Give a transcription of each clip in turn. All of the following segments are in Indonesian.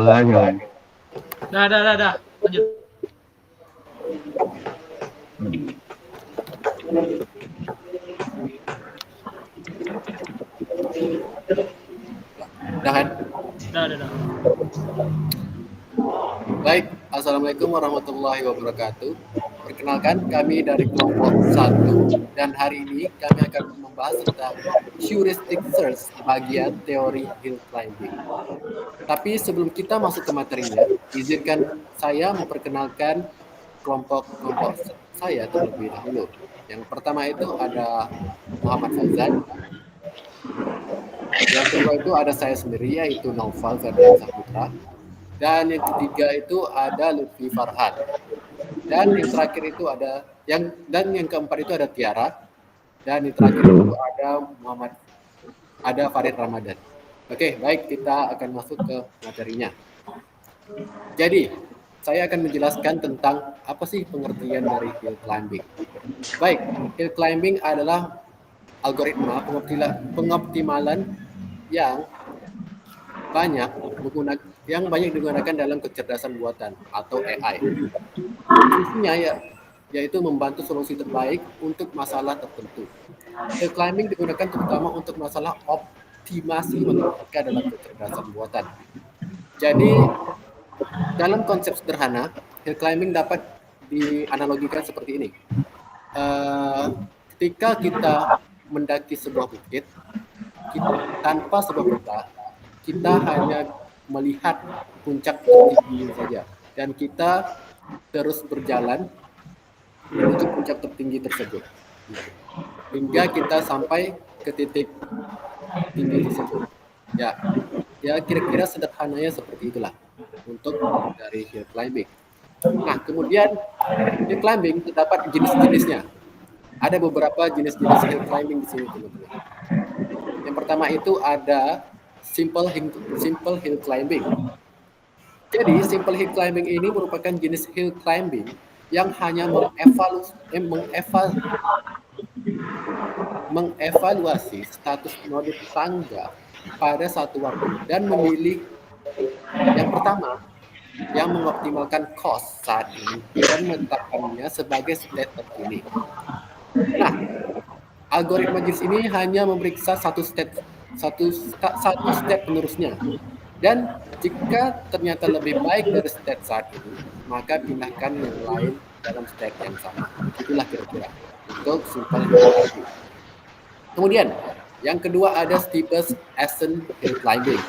Boleh. Dah. Lanjut. Dah kan? Dah. Baik, Assalamualaikum warahmatullahi wabarakatuh. Perkenalkan, kami dari kelompok 1 dan hari ini kami akan membahas tentang heuristic search bagian teori hill climbing. Tapi sebelum kita masuk ke materinya, izinkan saya memperkenalkan kelompok saya terlebih dahulu. Yang pertama itu ada Muhammad Fauzan. Yang kedua itu ada saya sendiri, yaitu Naufal Ferdian Saputra. Dan yang ketiga itu ada Lutfi Farhan. Dan yang terakhir itu yang keempat itu ada Tiara. Dan yang terakhir itu ada Farid Ramadan. Oke, baik, kita akan masuk ke materinya. Jadi, saya akan menjelaskan tentang apa sih pengertian dari hill climbing. Baik, hill climbing adalah algoritma pengoptimalan yang banyak digunakan dalam kecerdasan buatan atau AI. Fungsinya yaitu membantu solusi terbaik untuk masalah tertentu. Hill climbing digunakan terutama untuk masalah optimasi matematika dalam kecerdasan buatan. Jadi, dalam konsep sederhana, hill climbing dapat dianalogikan seperti ini. Ketika kita mendaki sebuah bukit, tanpa sebab peta, kita hanya melihat puncak tertinggi saja, dan kita terus berjalan menuju puncak tertinggi tersebut hingga kita sampai ke titik tinggi tersebut. Ya kira-kira sederhananya seperti itulah untuk dari hill climbing. Nah, kemudian hill climbing terdapat jenis-jenisnya. Ada beberapa jenis-jenis hill climbing di sini, teman-teman. Yang pertama itu ada simple hill climbing. Jadi, simple hill climbing ini merupakan jenis hill climbing yang hanya mengevaluasi status node tangga pada satu waktu dan memilih yang pertama yang mengoptimalkan cost saat ini dan menetapkannya sebagai state terkini. Nah, algoritma JIRS ini hanya memeriksa satu step penerusnya. Dan jika ternyata lebih baik dari step saat ini, maka pindahkan yang lain dalam step yang sama. Itulah kira-kira untuk simple hill climbing. Kemudian, yang kedua ada steepest ascent hill climbing.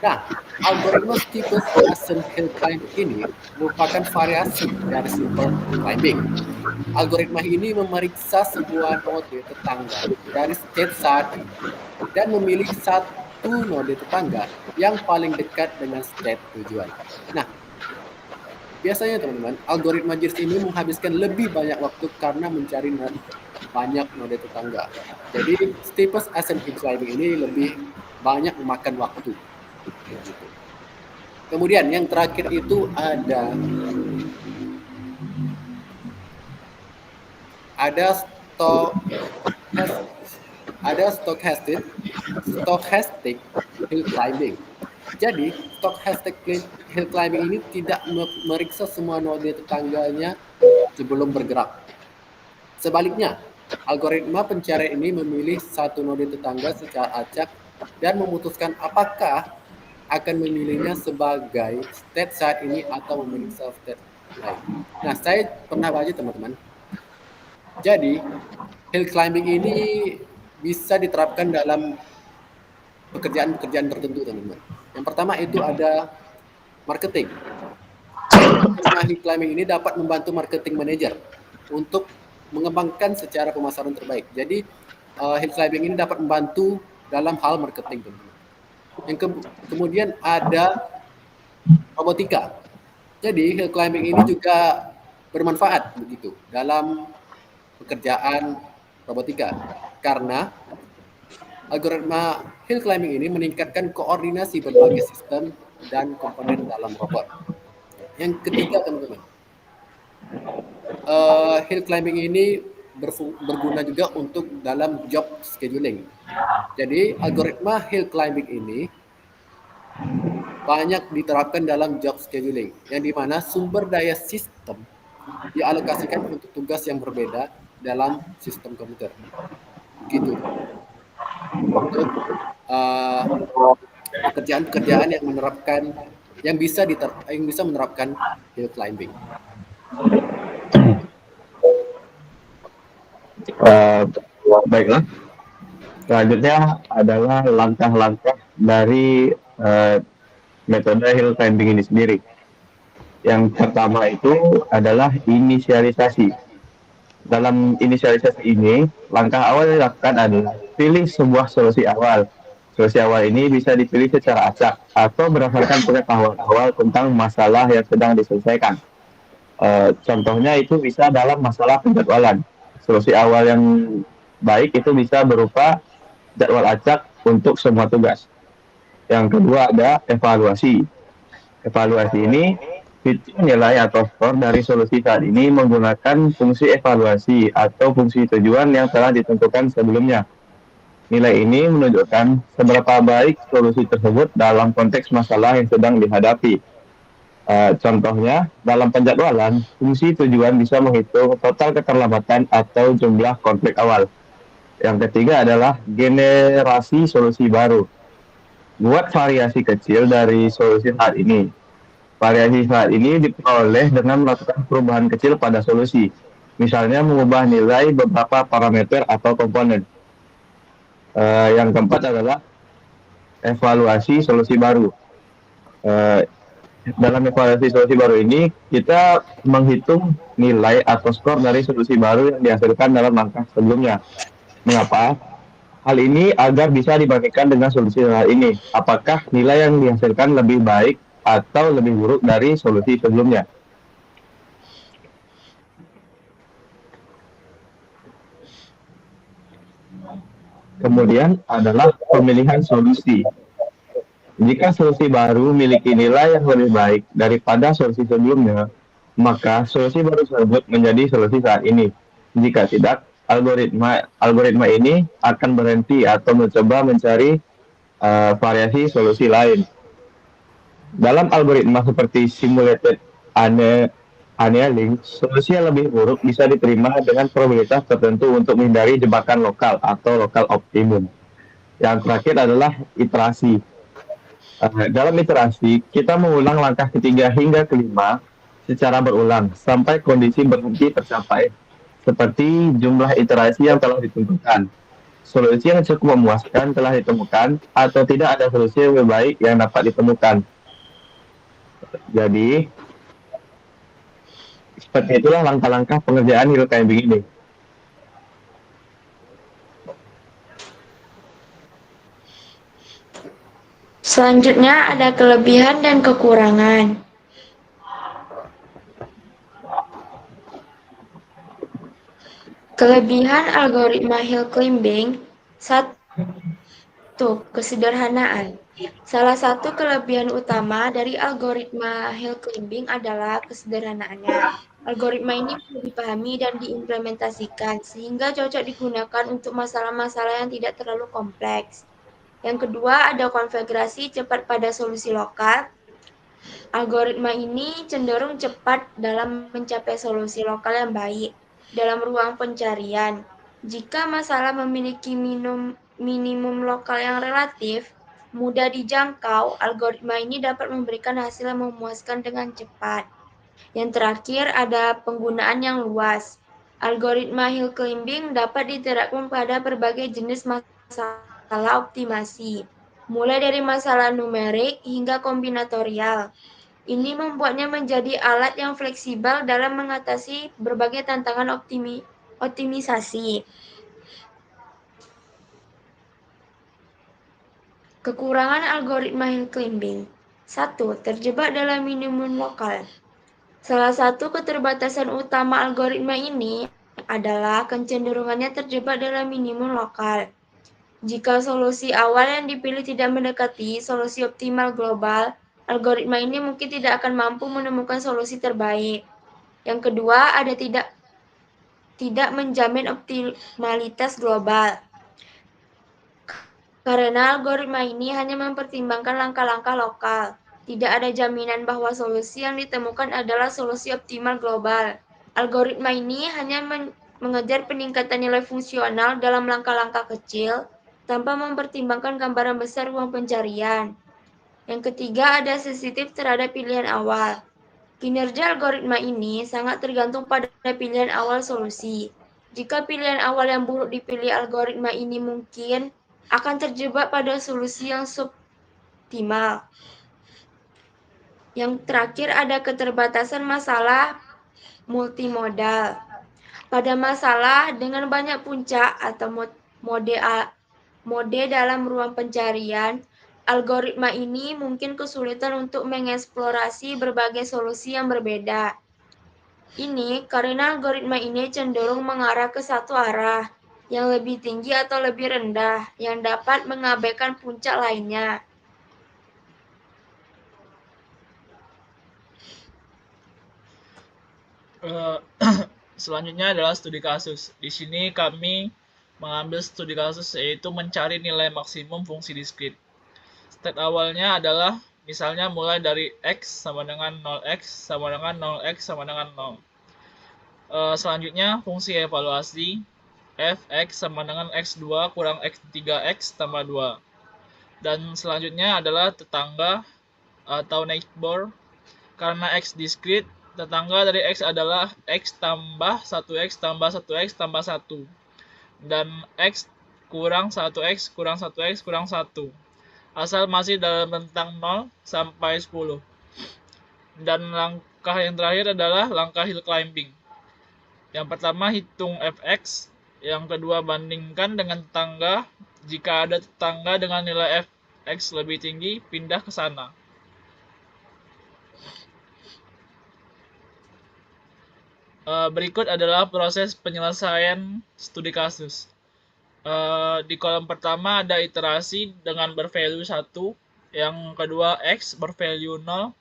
Nah, algoritma steepest ascent hill climbing ini merupakan variasi dari simple hill climbing. Algoritma ini memeriksa sebuah node tetangga dari state saat ini dan memilih satu node tetangga yang paling dekat dengan state tujuan. Nah, biasanya teman-teman, algoritma JIRS ini menghabiskan lebih banyak waktu karena mencari banyak node tetangga. Jadi, steepest ascent hill climbing ini lebih banyak memakan waktu. Kemudian yang terakhir itu ada stochastic hill climbing. Jadi, stochastic hill climbing ini tidak memeriksa semua node tetangganya sebelum bergerak. Sebaliknya, algoritma pencarian ini memilih satu node tetangga secara acak dan memutuskan apakah akan memilihnya sebagai state saat ini atau memeriksa state lain. Nah, saya pernah baca, teman-teman. Jadi, hill climbing ini bisa diterapkan dalam pekerjaan-pekerjaan tertentu, teman-teman. Yang pertama itu ada marketing. Hill climbing ini dapat membantu marketing manager untuk mengembangkan secara pemasaran terbaik. Jadi, hill climbing ini dapat membantu dalam hal marketing, teman-teman. Yang kemudian ada robotika. Jadi, hill climbing ini juga bermanfaat begitu dalam pekerjaan robotika karena algoritma hill climbing ini meningkatkan koordinasi berbagai sistem dan komponen dalam robot. Yang ketiga, teman-teman, hill climbing ini berguna juga untuk dalam job scheduling. Jadi, algoritma hill climbing ini banyak diterapkan dalam job scheduling, yang dimana sumber daya sistem dialokasikan untuk tugas yang berbeda dalam sistem komputer. Begitu. Untuk pekerjaan-pekerjaan yang bisa menerapkan hill climbing. Baiklah. Selanjutnya adalah langkah-langkah dari metode hill climbing ini sendiri. Yang pertama itu adalah inisialisasi. Dalam inisialisasi ini, langkah awal yang dilakukan adalah pilih sebuah solusi awal. Solusi awal ini bisa dipilih secara acak atau berdasarkan pengetahuan awal tentang masalah yang sedang diselesaikan. Contohnya itu bisa dalam masalah penjadwalan. Solusi awal yang baik itu bisa berupa jadwal acak untuk semua tugas. Yang kedua ada evaluasi. Evaluasi ini hitung nilai atau skor dari solusi saat ini menggunakan fungsi evaluasi atau fungsi tujuan yang telah ditentukan sebelumnya. Nilai ini menunjukkan seberapa baik solusi tersebut dalam konteks masalah yang sedang dihadapi. Contohnya, dalam penjadwalan, fungsi tujuan bisa menghitung total keterlambatan atau jumlah konflik awal. Yang ketiga adalah generasi solusi baru. Buat variasi kecil dari solusi saat ini. Variasi saat ini diperoleh dengan melakukan perubahan kecil pada solusi. Misalnya mengubah nilai beberapa parameter atau komponen. Yang keempat adalah evaluasi solusi baru. Dalam evaluasi solusi baru ini, kita menghitung nilai atau skor dari solusi baru yang dihasilkan dalam langkah sebelumnya. Mengapa? Hal ini agar bisa dibandingkan dengan solusi saat ini. Apakah nilai yang dihasilkan lebih baik atau lebih buruk dari solusi sebelumnya? Kemudian adalah pemilihan solusi. Jika solusi baru memiliki nilai yang lebih baik daripada solusi sebelumnya, maka solusi baru tersebut menjadi solusi saat ini. Jika tidak, algoritma ini akan berhenti atau mencoba mencari variasi solusi lain. Dalam algoritma seperti simulated annealing, solusi yang lebih buruk bisa diterima dengan probabilitas tertentu untuk menghindari jebakan lokal atau lokal optimum. Yang terakhir adalah iterasi. Dalam iterasi, kita mengulang langkah ketiga hingga kelima secara berulang sampai kondisi berhenti tercapai, seperti jumlah iterasi yang telah ditentukan. Solusi yang cukup memuaskan telah ditemukan atau tidak ada solusi yang lebih baik yang dapat ditemukan. Jadi, seperti itulah langkah-langkah pengerjaan hill climbing ini. Selanjutnya ada kelebihan dan kekurangan. Kelebihan algoritma hill climbing. 1. Kesederhanaan. Salah satu kelebihan utama dari algoritma hill climbing adalah kesederhanaannya. Algoritma ini mudah dipahami dan diimplementasikan sehingga cocok digunakan untuk masalah-masalah yang tidak terlalu kompleks. Yang kedua, ada konfigurasi cepat pada solusi lokal. Algoritma ini cenderung cepat dalam mencapai solusi lokal yang baik dalam ruang pencarian. Jika masalah memiliki minimum lokal yang relatif mudah dijangkau, algoritma ini dapat memberikan hasil yang memuaskan dengan cepat. Yang terakhir, ada penggunaan yang luas. Algoritma hill climbing dapat diterapkan pada berbagai jenis masalah optimasi, mulai dari masalah numerik hingga kombinatorial. Ini membuatnya menjadi alat yang fleksibel dalam mengatasi berbagai tantangan optimisasi. Kekurangan algoritma hill climbing. 1. Terjebak dalam minimum lokal. Salah satu keterbatasan utama algoritma ini adalah kecenderungannya terjebak dalam minimum lokal. Jika solusi awal yang dipilih tidak mendekati solusi optimal global, algoritma ini mungkin tidak akan mampu menemukan solusi terbaik. Yang kedua, ada tidak menjamin optimalitas global. Karena algoritma ini hanya mempertimbangkan langkah-langkah lokal. Tidak ada jaminan bahwa solusi yang ditemukan adalah solusi optimal global. Algoritma ini hanya mengejar peningkatan nilai fungsional dalam langkah-langkah kecil tanpa mempertimbangkan gambaran besar ruang pencarian. Yang ketiga, ada sensitif terhadap pilihan awal. Kinerja algoritma ini sangat tergantung pada pilihan awal solusi. Jika pilihan awal yang buruk dipilih, algoritma ini mungkin akan terjebak pada solusi yang suboptimal. Yang terakhir, ada keterbatasan masalah multimodal. Pada masalah dengan banyak puncak atau mode dalam ruang pencarian, algoritma ini mungkin kesulitan untuk mengeksplorasi berbagai solusi yang berbeda. Ini karena algoritma ini cenderung mengarah ke satu arah, yang lebih tinggi atau lebih rendah, yang dapat mengabaikan puncak lainnya. Eh, Selanjutnya adalah studi kasus. Di sini kami mengambil studi kasus yaitu mencari nilai maksimum fungsi diskrit. Step awalnya adalah misalnya mulai dari X sama dengan 0X sama dengan 0X sama dengan 0. Selanjutnya fungsi evaluasi Fx sama dengan X2 kurang X3X tambah 2. Dan selanjutnya adalah tetangga atau neighbor. Karena X diskrit, tetangga dari X adalah X tambah 1X tambah 1X tambah 1. Dan X kurang 1X kurang 1X kurang 1. Asal masih dalam rentang 0 sampai 10. Dan langkah yang terakhir adalah langkah hill climbing. Yang pertama hitung Fx, yang kedua bandingkan dengan tetangga. Jika ada tetangga dengan nilai Fx lebih tinggi, pindah ke sana. Berikut adalah proses penyelesaian studi kasus. Di kolom pertama ada iterasi dengan bervalue 1, yang kedua X bervalue 0,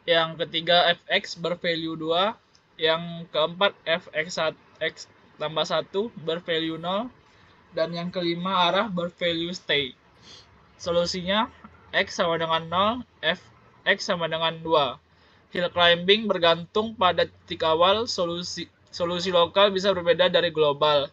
yang ketiga Fx bervalue 2, yang keempat Fx tambah 1 bervalue 0, dan yang kelima arah bervalue stay. Solusinya X sama dengan 0, Fx sama dengan 2. Hill climbing bergantung pada titik awal, solusi lokal bisa berbeda dari global.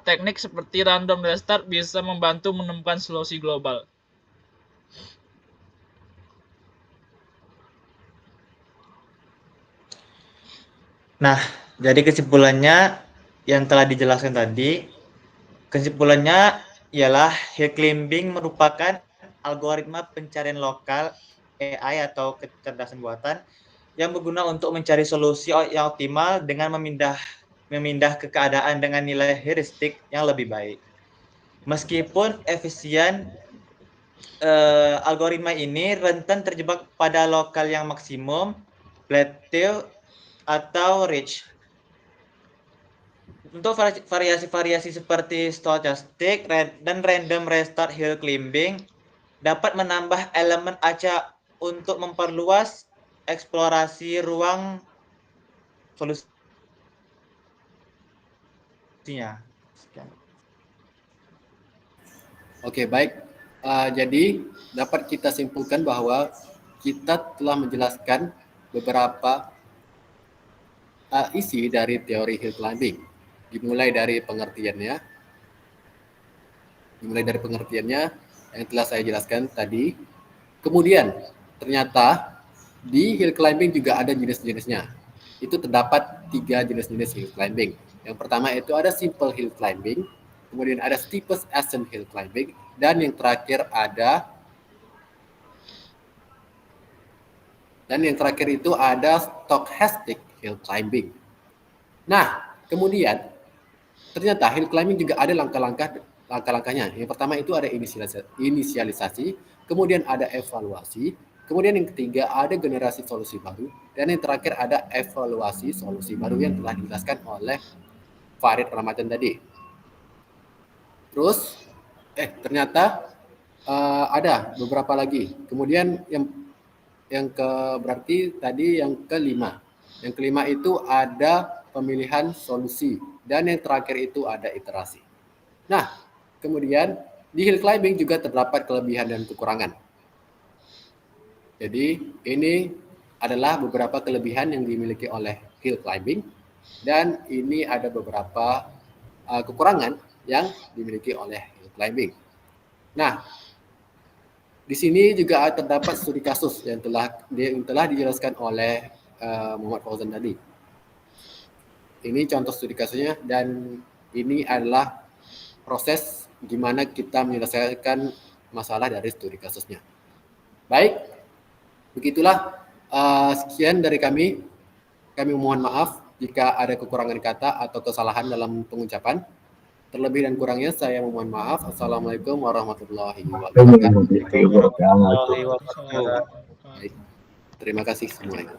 Teknik seperti random restart bisa membantu menemukan solusi global. Nah, jadi kesimpulannya yang telah dijelaskan tadi, kesimpulannya ialah hill climbing merupakan algoritma pencarian lokal AI atau kecerdasan buatan yang berguna untuk mencari solusi yang optimal dengan memindah ke keadaan dengan nilai heuristik yang lebih baik. Meskipun efisien, algoritma ini rentan terjebak pada lokal yang maksimum, plateau, atau reach. Untuk variasi-variasi seperti stochastic dan random restart hill climbing dapat menambah elemen acak untuk memperluas eksplorasi ruang solusinya. Sekian. Oke, baik. Jadi dapat kita simpulkan bahwa kita telah menjelaskan beberapa isi dari teori hill climbing. Dimulai dari pengertiannya yang telah saya jelaskan tadi. Kemudian ternyata di hill climbing juga ada jenis-jenisnya. Itu terdapat 3 jenis-jenis hill climbing. Yang pertama itu ada simple hill climbing, kemudian ada steepest ascent hill climbing, dan yang terakhir itu ada stochastic hill climbing. Nah, kemudian ternyata hill climbing juga ada langkah-langkahnya. Yang pertama itu ada inisialisasi, kemudian ada evaluasi, kemudian yang ketiga ada generasi solusi baru, dan yang terakhir ada evaluasi solusi baru yang telah dijelaskan oleh Farid Ramadan tadi. Terus ternyata ada beberapa lagi. Kemudian berarti tadi yang kelima. Yang kelima itu ada pemilihan solusi, dan yang terakhir itu ada iterasi. Nah, kemudian di hill climbing juga terdapat kelebihan dan kekurangan. Jadi ini adalah beberapa kelebihan yang dimiliki oleh hill climbing dan ini ada beberapa kekurangan yang dimiliki oleh hill climbing. Nah, di sini juga terdapat studi kasus yang telah dijelaskan oleh Muhammad Fauzan tadi. Ini contoh studi kasusnya dan ini adalah proses gimana kita menyelesaikan masalah dari studi kasusnya. Baik, begitulah sekian dari kami. Kami mohon maaf jika ada kekurangan kata atau kesalahan dalam pengucapan. Terlebih dan kurangnya saya mohon maaf. Assalamualaikum warahmatullahi wabarakatuh. Warahmatullahi wabarakatuh. Baik, terima kasih semuanya.